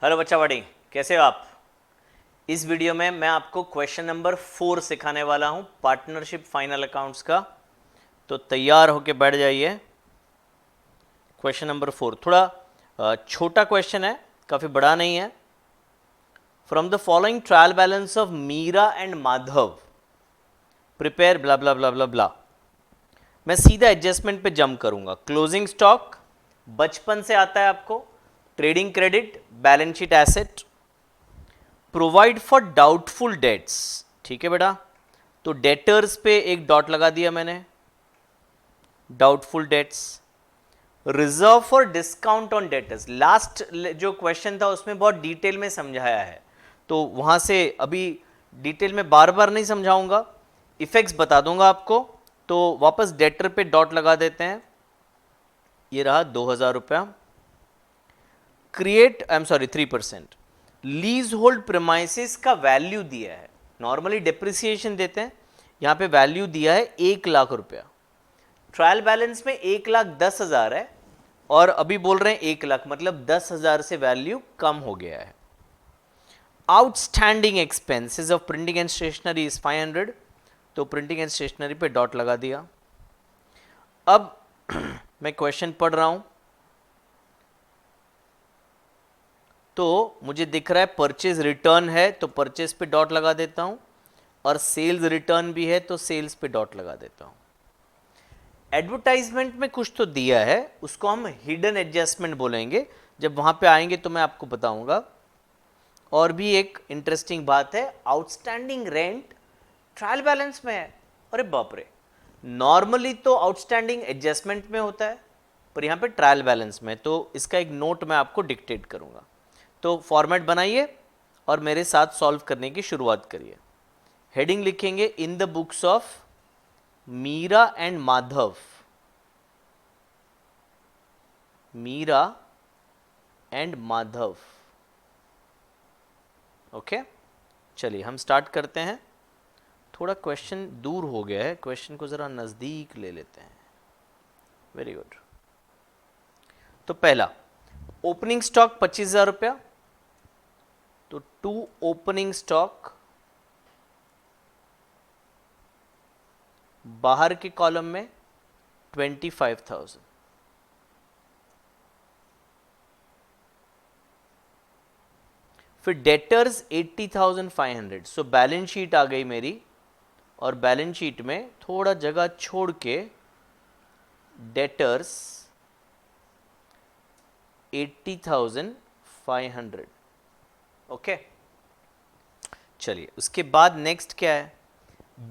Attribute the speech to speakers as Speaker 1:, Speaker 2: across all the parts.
Speaker 1: Hello बच्चा बड़ी, कैसे हो आप। इस वीडियो में मैं आपको क्वेश्चन नंबर 4 सिखाने वाला हूं पार्टनरशिप फाइनल अकाउंट्स का। तो तैयार होके बैठ जाइए। क्वेश्चन नंबर 4 थोड़ा छोटा क्वेश्चन है, काफ़ी बड़ा नहीं है। From the following trial balance of Meera and Madhav prepare blah blah blah blah blah. मैं सीधा एडजस्टमेंट पे जंप करूंगा। क्लोजिंग स्टॉक बचपन से आता है आपको, trading credit, balance sheet asset, provide for doubtful debts. ठीक है बेटा, तो डेटर्स पे एक डॉट लगा दिया मैंने, doubtful debts. Reserve for discount on debtors, last जो क्वेश्चन था उसमें बहुत डिटेल में समझाया है, तो वहां से अभी डिटेल में बार बार नहीं समझाऊंगा, इफेक्ट्स बता दूंगा आपको। तो वापस डेटर पे डॉट लगा देते हैं, ये रहा 2000 रुपया। Create, I am sorry 3%। Lease hold premises का वैल्यू दिया है, नॉर्मली डिप्रिसिएशन देते हैं, यहां पे वैल्यू दिया है 1,00,000 रुपया। ट्रायल बैलेंस में 1,10,000 है और अभी बोल रहे हैं 1,00,000, मतलब 10,000 से वैल्यू कम हो गया है। Outstanding expenses of printing and stationery is 500, तो प्रिंटिंग एंड स्टेशनरी पे डॉट लगा दिया। अब मैं क्वेश्चन पढ़ रहा हूं, तो मुझे दिख रहा है परचेज रिटर्न है, तो परचेज पे डॉट लगा देता हूं, और सेल्स रिटर्न भी है तो सेल्स पे डॉट लगा देता हूं। एडवर्टाइजमेंट में कुछ तो दिया है, उसको हम हिडन एडजस्टमेंट बोलेंगे, जब वहां पे आएंगे तो मैं आपको बताऊंगा। और भी एक इंटरेस्टिंग बात है, आउटस्टैंडिंग रेंट ट्रायल बैलेंस में है। अरे बाप रे, नॉर्मली तो आउटस्टैंडिंग एडजस्टमेंट में होता है, पर यहां पे ट्रायल बैलेंस में, तो इसका एक नोट मैं आपको डिक्टेट करूंगा। तो फॉर्मेट बनाइए और मेरे साथ सॉल्व करने की शुरुआत करिए। हेडिंग लिखेंगे, in the books of Meera and Madhav. Meera and Madhav, okay. चलिए हम स्टार्ट करते हैं। थोड़ा क्वेश्चन दूर हो गया है, क्वेश्चन को जरा नजदीक ले लेते हैं। Very good. तो पहला, ओपनिंग स्टॉक 25,000 रुपया, तो टू ओपनिंग स्टॉक, बाहर के कॉलम में 25,000। फिर डेटर्स 80,500, सो बैलेंस शीट आ गई मेरी, और बैलेंस शीट में थोड़ा जगह छोड़ के डेटर्स 80,500, ओके। चलिए उसके बाद नेक्स्ट क्या है,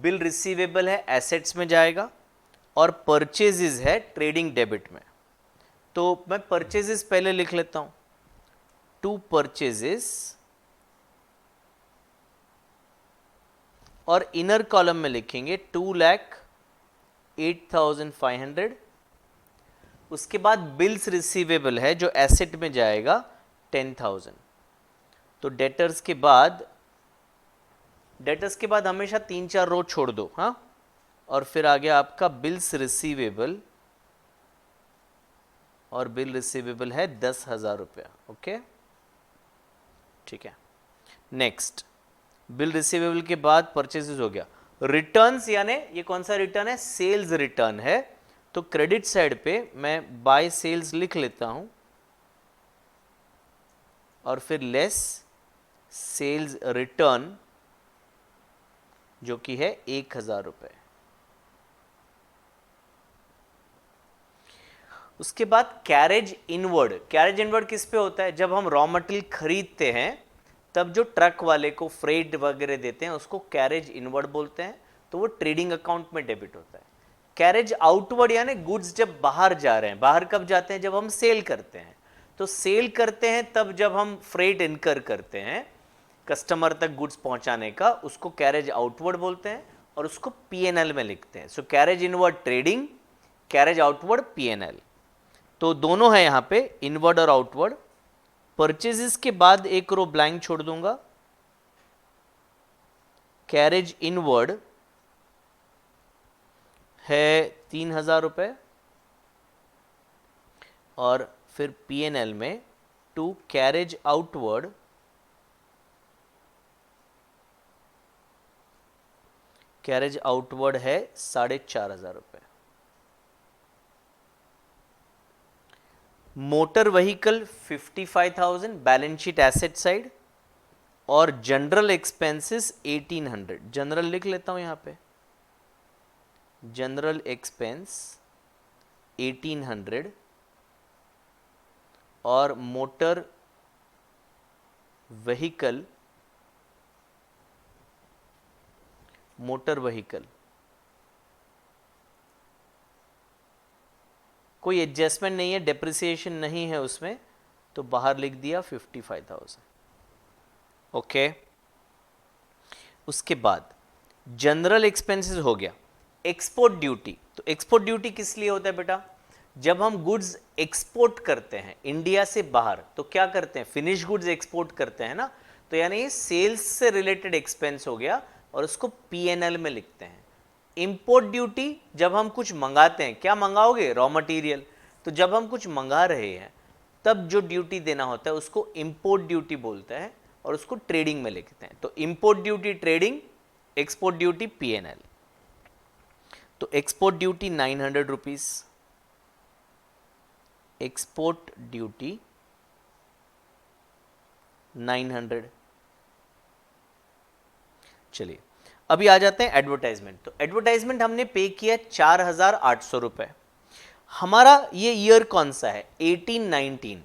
Speaker 1: बिल रिसीवेबल है, एसेट्स में जाएगा, और परचेजेस है ट्रेडिंग डेबिट में। तो मैं परचेजेस पहले लिख लेता हूं, टू परचेजेस, और इनर कॉलम में लिखेंगे 2,08,500। उसके बाद बिल्स रिसीवेबल है जो एसेट में जाएगा 10,000। तो डेटर्स के बाद हमेशा 3-4 रो छोड़ दो, हाँ। और फिर आ गया आपका बिल्स रिसीवेबल, और बिल रिसीवेबल है 10,000 रुपया, ओके ठीक है। नेक्स्ट, बिल रिसीवेबल के बाद परचेजेस हो गया। रिटर्न्स, यानी ये कौन सा रिटर्न है, सेल्स रिटर्न है, तो क्रेडिट साइड पे मैं बाय सेल्स लिख लेता हूं, और फिर लेस सेल्स रिटर्न जो कि है 1,000 रुपए। उसके बाद कैरेज इनवर्ड, कैरेज इनवर्ड किस पे होता है, जब हम रॉ मटेरियल खरीदते हैं तब जो ट्रक वाले को फ्रेट वगैरह देते हैं उसको कैरेज इनवर्ड बोलते हैं, तो वो ट्रेडिंग अकाउंट में डेबिट होता है। कैरेज आउटवर्ड यानी गुड्स जब बाहर जा रहे हैं, बाहर कब जाते हैं, जब हम सेल करते हैं, तो सेल करते हैं तब जब हम फ्रेट इनकर करते हैं कस्टमर तक गुड्स पहुंचाने का, उसको कैरेज आउटवर्ड बोलते हैं, और उसको पीएनएल में लिखते हैं। So carriage inward trading, carriage outward PNL, तो दोनों है यहां पे, इनवर्ड और आउटवर्ड। परचेजेस के बाद एक रो ब्लैंक छोड़ दूंगा, कैरेज इनवर्ड है 3,000 रुपए, और फिर पीएनएल में टू कैरेज आउटवर्ड है 4,500 रुपए। Motor vehicle 55,000 balance sheet asset side, और जनरल एक्सपेंसेस 1,800। जनरल लिख लेता हूं यहां पे, जनरल एक्सपेंस 1,800 और मोटर व्हीकल कोई एडजस्टमेंट नहीं है, डेप्रिसिएशन नहीं है उसमें, तो बाहर लिख दिया 55,000। ओके, उसके बाद जनरल एक्सपेंसेस हो गया। एक्सपोर्ट ड्यूटी, तो एक्सपोर्ट ड्यूटी किस लिए होता है बेटा? जब हम गुड्स एक्सपोर्ट करते हैं इंडिया से बाहर, तो क्या करते हैं? फिनिश गुड्स एक्सपोर्ट करते हैं ना, तो यानी सेल्स से रिलेटेड एक्सपेंस हो गया और उसको पीएनएल में लिखते हैं। इंपोर्ट ड्यूटी, जब हम कुछ मंगाते हैं, क्या मंगाओगे? Raw material. तो जब हम कुछ मंगा रहे हैं तब जो ड्यूटी देना होता है उसको इंपोर्ट ड्यूटी बोलते हैं और उसको ट्रेडिंग में लिखते हैं। तो import duty trading, export duty PNL. तो export duty 900 rupees, export duty 900। चलिए अभी आ जाते हैं एडवर्टाइजमेंट। तो एडवर्टाइजमेंट हमने पे किया 4,800 रुपए। हमारा ये ईयर कौन सा है? 18-19,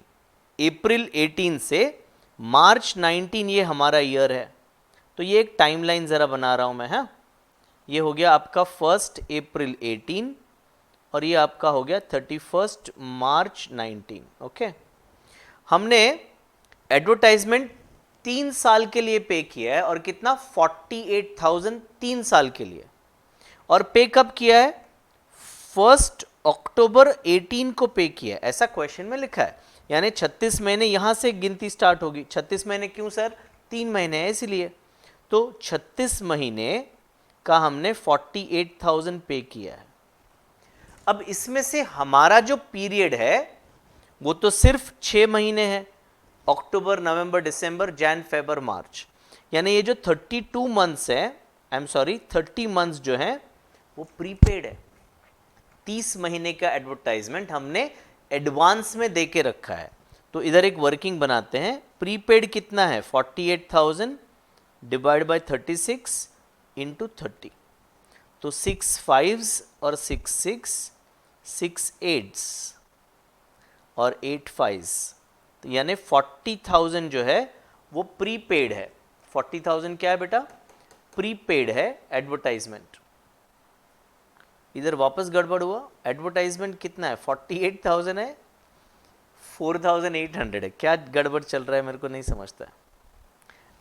Speaker 1: अप्रैल 18 से मार्च 19 ये हमारा ईयर है। तो ये एक टाइमलाइन जरा बना रहा हूं मैं। हाँ, ये हो गया आपका 1 अप्रैल 18 और ये आपका हो गया 31 मार्च 19। ओके, हमने एडवर्टाइजमेंट 3 साल के लिए पे किया है और कितना? 48,000 3 साल के लिए। और पे कब किया है? 1 अक्टूबर 18 को पे किया है, ऐसा क्वेश्चन में लिखा है। यानी 36 महीने यहां से गिनती स्टार्ट होगी। 36 महीने क्यों सर? 3 महीने है इसलिए। तो 36 महीने का हमने 48,000 पे किया है। अब इसमें से हमारा जो पीरियड है वो तो सिर्फ 6 महीने है, अक्टूबर, नवंबर, दिसंबर, जैन, फरवरी, मार्च। यानी ये जो 32 मंथ्स है, 30 मंथ्स जो है वो प्रीपेड है। 30 महीने का एडवर्टाइजमेंट हमने एडवांस में दे के रखा है। तो इधर एक वर्किंग बनाते हैं। प्रीपेड कितना है? 48,000 डिवाइड बाय 36 इंटू 30। तो 6 5s और 6 6, 6 8s और 8 5s, तो यानी 40,000 जो है वो प्रीपेड है। 40,000 क्या है बेटा? प्रीपेड है एडवर्टाइजमेंट। इधर वापस गड़बड़ हुआ। एडवर्टाइजमेंट कितना है? 48,000 है, 4,800 है। क्या गड़बड़ चल रहा है मेरे को नहीं समझता।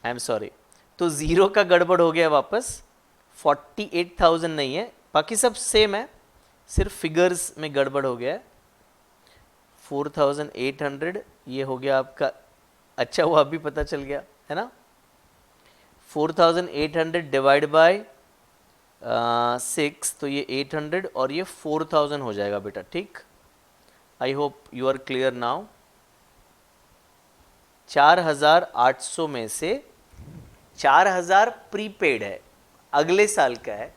Speaker 1: आई एम सॉरी। तो जीरो का गड़बड़ हो गया वापस, 48,000 नहीं है, बाकी सब सेम है, सिर्फ फिगर्स में गड़बड़ हो गया है। 4,800 ये हो गया आपका। अच्छा हुआ अभी पता चल गया है ना। 4,800 डिवाइड बाय 6, तो ये 800 और ये 4,000 हो जाएगा बेटा। ठीक, I hope you are clear now. 4,800 में से 4,000 प्रीपेड है, अगले साल का है,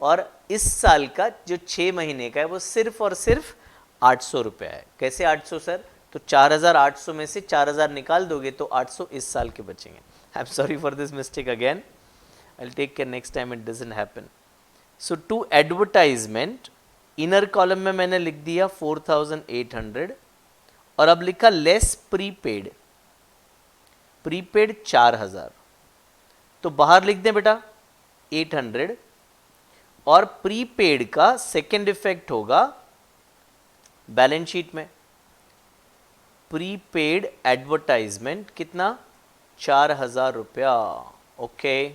Speaker 1: और इस साल का जो 6 महीने का है वो सिर्फ और सिर्फ 800 रुपये है। कैसे 800 सर? तो 4,800 में से 4,000 निकाल दोगे तो 800 इस साल के बचेंगे। I am sorry for this mistake again, I will take care next time it doesn't happen. So to advertisement, inner column में मैंने लिख दिया 4,800 और अब लिखा लेस प्रीपेड। प्रीपेड 4,000, तो बाहर लिख दें बेटा 800, और प्रीपेड का सेकेंड इफेक्ट होगा बैलेंस शीट में। प्रीपेड एडवर्टाइजमेंट कितना? 4,000 रुपया। ओके,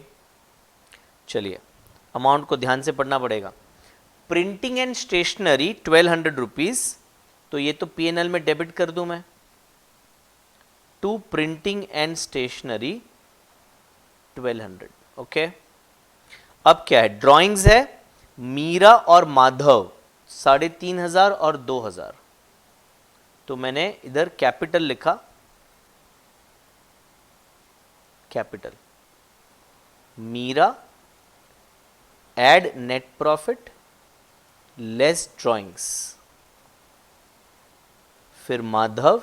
Speaker 1: चलिए अमाउंट को ध्यान से पढ़ना पड़ेगा। प्रिंटिंग एंड स्टेशनरी 1,200 रुपीज, तो ये तो पीएनएल में डेबिट कर दूं मैं। To printing and stationery 1,200। Okay, अब क्या है? ड्राइंग्स है मीरा और माधव 3,500 और 2,000, तो मैंने इधर कैपिटल लिखा capital, Meera add net profit less drawings, फिर माधव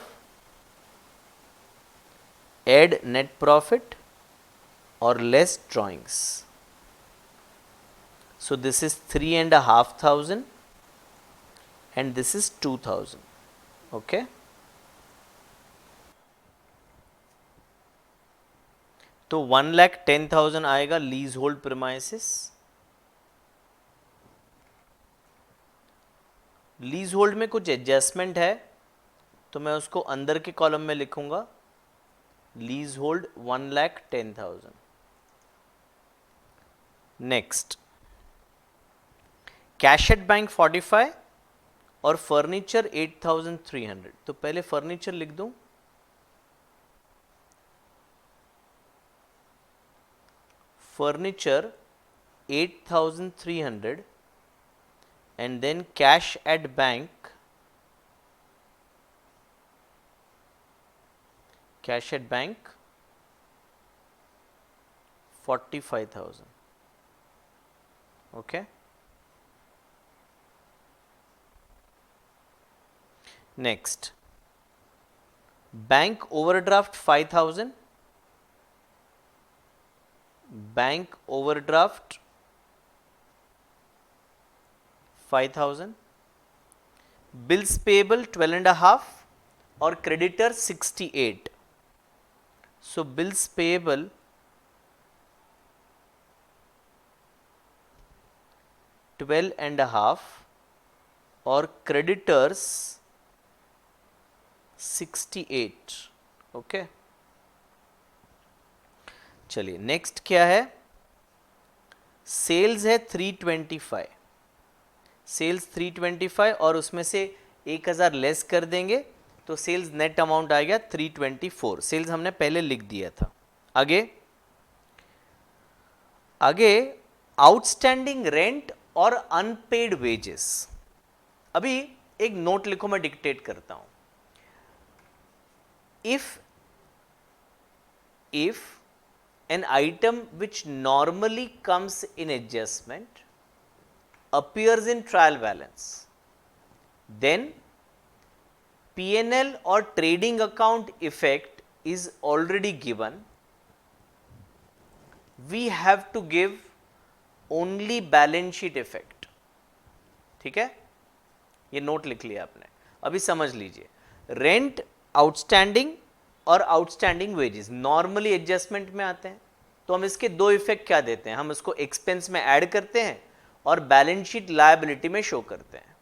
Speaker 1: एड नेट प्रॉफिट और less drawings. So this is 3,500 and this is 2,000. Okay. तो 1,10,000 आएगा lease hold premises. Lease hold में कुछ एडजस्टमेंट है तो मैं उसको अंदर के कॉलम में लिखूंगा. Lease hold 1,10,000. Next, cash at bank 45 और फर्नीचर 8,300. तो पहले फर्नीचर लिख दूं. Furniture 8,300 and then cash at bank, cash at bank 45,000. Okay. Next, bank overdraft 5,000, bank overdraft 5,000, bills payable 12.5 और creditor 68. So bills payable 12.5 और creditors 68. ओके. चलिए next क्या है. सेल्स है 325. सेल्स 325 और उसमें से 1,000 लेस कर देंगे तो सेल्स नेट अमाउंट आ गया 324. सेल्स हमने पहले लिख दिया था. आगे आगे आउटस्टैंडिंग रेंट और अनपेड वेजेस. अभी एक नोट लिखो, मैं डिक्टेट करता हूं. if an item which normally comes in adjustment appears in trial balance, then P&L or trading account effect is already given. We have to give only balance sheet effect. ठीक है, ये note लिख लिया आपने. अभी समझ लीजिए, रेंट, आउटस्टैंडिंग और आउटस्टैंडिंग वेजेस नॉर्मली एडजस्टमेंट में आते हैं. तो हम इसके दो इफेक्ट क्या देते हैं, हम इसको एक्सपेंस में ऐड करते हैं और बैलेंस शीट लायबिलिटी में शो करते हैं.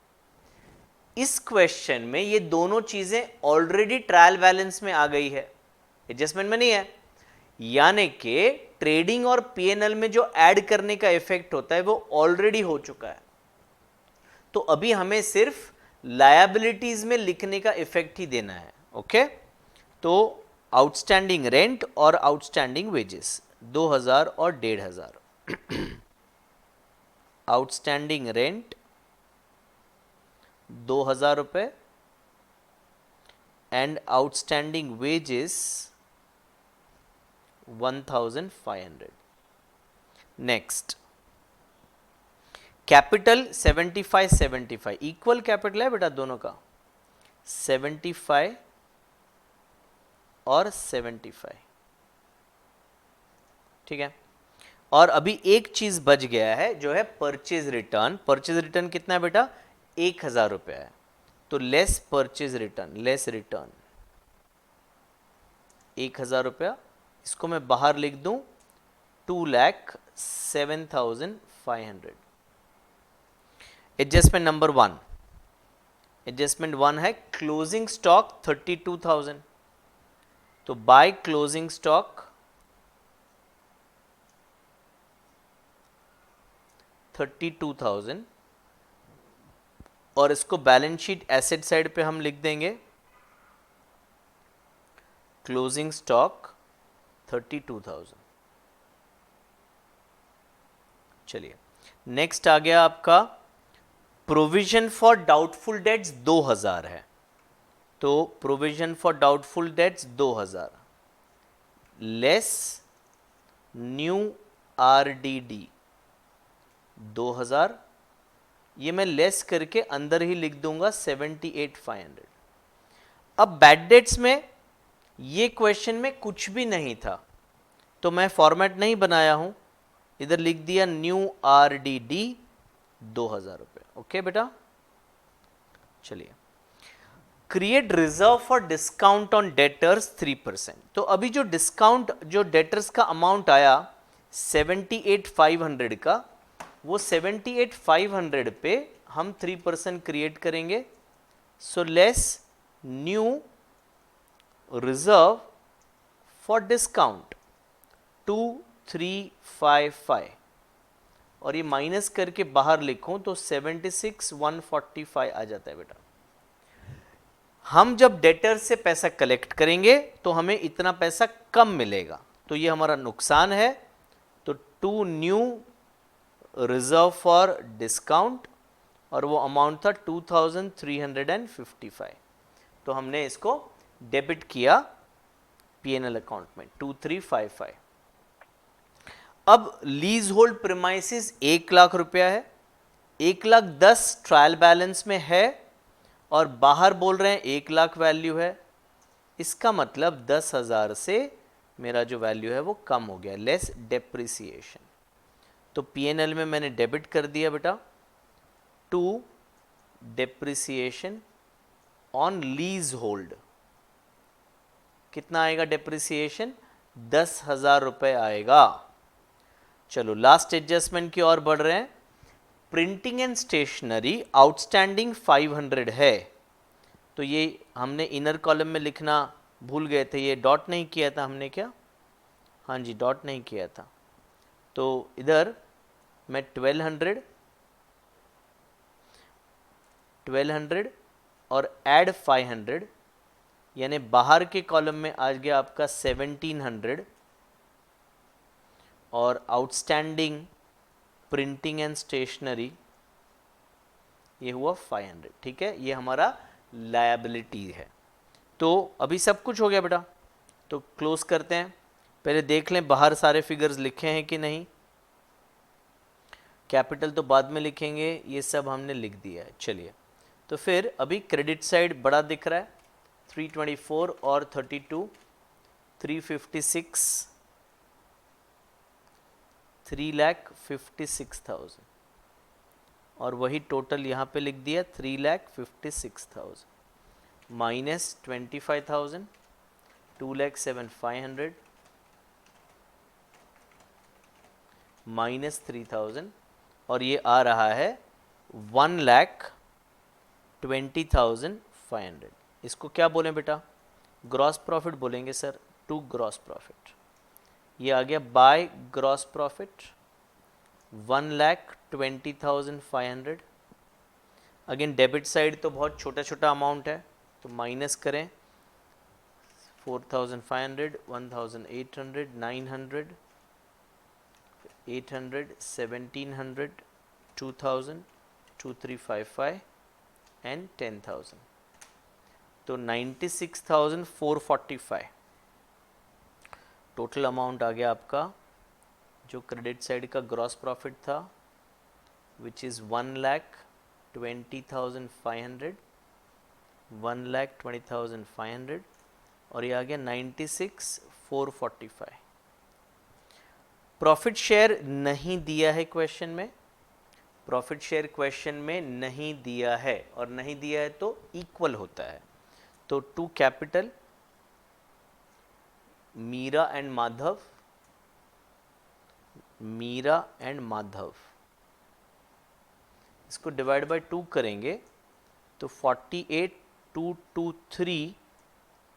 Speaker 1: इस क्वेश्चन में ये दोनों चीजें ऑलरेडी ट्रायल बैलेंस में आ गई है, एडजस्टमेंट में नहीं है. यानी कि ट्रेडिंग और पीएनएल में जो ऐड करने का इफेक्ट होता है वो ऑलरेडी हो चुका है. तो अभी हमें सिर्फ लायबिलिटीज में लिखने का इफेक्ट ही देना है. ओके. तो आउटस्टैंडिंग रेंट और आउटस्टैंडिंग वेजेस 2,000 और 1,500. आउटस्टैंडिंग रेंट 2,000 रुपए and outstanding wages 1,500. Next, capital 75 equal capital है बेटा दोनों का, 75 और 75. ठीक है. और अभी एक चीज बच गया है जो है परचेज रिटर्न. परचेज रिटर्न कितना है बेटा, 1,000 रुपया है. तो less purchase return, less return 1,000 रुपया. इसको मैं बाहर लिख दूं 2,07,500. एडजस्टमेंट नंबर 1, एडजस्टमेंट 1 है क्लोजिंग स्टॉक 32,000. तो बाय क्लोजिंग स्टॉक 32,000 और इसको बैलेंस शीट एसेट साइड पे हम लिख देंगे क्लोजिंग स्टॉक 32,000. चलिए नेक्स्ट आ गया आपका प्रोविजन फॉर डाउटफुल डेट्स 2,000 है. तो provision for doubtful debts 2,000 less new RDD 2000, ये मैं लेस करके अंदर ही लिख दूंगा 78,500। अब बैड डेट्स में ये क्वेश्चन में कुछ भी नहीं था तो मैं फॉर्मेट नहीं बनाया हूं, इधर लिख दिया न्यू RDD 2000 रुपये। ओके बेटा, चलिए create reserve for discount on debtors 3%। तो अभी जो डिस्काउंट, जो डेटर्स का अमाउंट आया 78,500 का, वो 78,500 पे हम 3% क्रिएट करेंगे। So less new reserve for discount 2355, और ये माइनस करके बाहर लिखूं तो 76,145 आ जाता है बेटा। हम जब डेटर से पैसा कलेक्ट करेंगे तो हमें इतना पैसा कम मिलेगा, तो ये हमारा नुकसान है। तो to new reserve for discount, और वो अमाउंट था 2,355, तो हमने इसको डेबिट किया पीएनएल अकाउंट में 2355। अब लीज होल्ड प्रीमाइसिस 1,00,000 रुपया है, 1,10,000 ट्रायल बैलेंस में है और बाहर बोल रहे हैं 1,00,000 वैल्यू है। इसका मतलब 10,000 से मेरा जो वैल्यू है वो कम हो गया, लेस डेप्रिसिएशन। तो पीएनएल में मैंने डेबिट कर दिया बेटा to depreciation on leasehold. कितना आएगा डेप्रिसिएशन? 10,000 रुपये आएगा। चलो लास्ट एडजस्टमेंट की ओर बढ़ रहे हैं। प्रिंटिंग एंड स्टेशनरी आउटस्टैंडिंग 500 है, तो ये हमने इनर कॉलम में लिखना भूल गए थे, ये डॉट नहीं किया था हमने क्या? हाँ जी, डॉट नहीं किया था। तो इधर मैं 1200 और ऐड 500, यानी बाहर के कॉलम में आ गया आपका 1700 और आउटस्टैंडिंग प्रिंटिंग एंड स्टेशनरी ये हुआ 500। ठीक है, ये हमारा लायबिलिटी है। तो अभी सब कुछ हो गया बेटा, तो क्लोज करते हैं। पहले देख लें बाहर सारे फिगर्स लिखे हैं कि नहीं। कैपिटल तो बाद में लिखेंगे, ये सब हमने लिख दिया है। चलिए, तो फिर अभी क्रेडिट साइड बड़ा दिख रहा है, 324 और 32, 356, 3,56,000, और वही टोटल यहाँ पे लिख दिया 3,56,000 माइनस 25,000, 2,07,500 माइनस 3,000, और ये आ रहा है 1,20,500। इसको क्या बोलें बेटा? ग्रॉस प्रॉफिट बोलेंगे सर, टू ग्रॉस प्रॉफिट। ये आ गया by gross profit 1,20,500। Again debit side तो बहुत छोटा छोटा अमाउंट है, तो माइनस करें 4,500, 1,800, 900, 800, 1,700, 2,000, 2,355 एंड 10,000, तो 96,445 टोटल अमाउंट आ गया आपका, जो क्रेडिट साइड का ग्रॉस प्रॉफिट था, विच इज़ 1,20,500, 1,20,500, और ये आ गया 96,445। प्रॉफिट शेयर नहीं दिया है क्वेश्चन में, प्रॉफिट शेयर क्वेश्चन में नहीं दिया है, और नहीं दिया है तो इक्वल होता है। तो to capital Meera and Madhav, Meera and Madhav, इसको डिवाइड बाय 2 करेंगे तो 48,223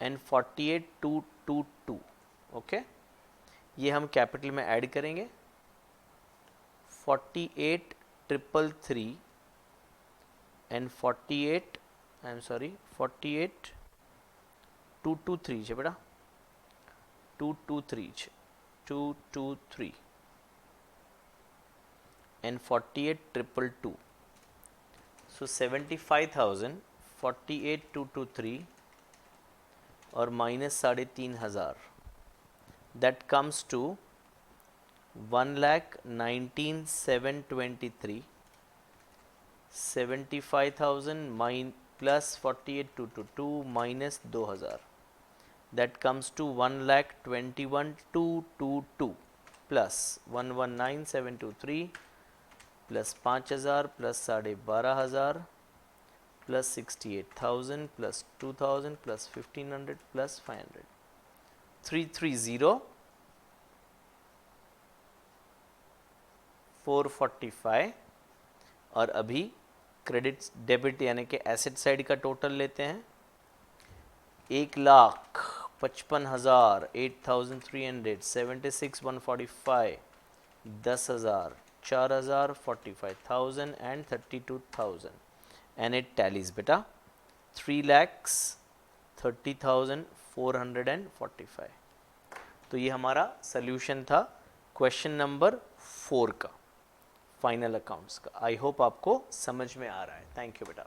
Speaker 1: एंड 48,222। ओके, ये हम कैपिटल में ऐड करेंगे 48,333 एंड 48,223 છે બેટા, 223 છે, 223 and 48,222. So 75,000, 48,223 और minus 3,500, that comes to 1,19,723, 75,000 plus 48,222 minus 2,000, that comes to 1,21,222 plus 119,723 plus 5,000 plus 12,500 plus 68,000 plus 2,000 plus 1,500 plus 500, 330,445। और अभी क्रेडिट डेबिट यानी कि एसेट साइड का टोटल लेते हैं। 1,55,000, 8,300, 76,145, 10,000, 4,000, 45,000 and 32,000 and it tallies बेटा 3,30,445। तो ये हमारा सोल्यूशन था क्वेश्चन नंबर 4 का, फाइनल अकाउंट्स का। आई होप आपको समझ में आ रहा है। थैंक यू बेटा।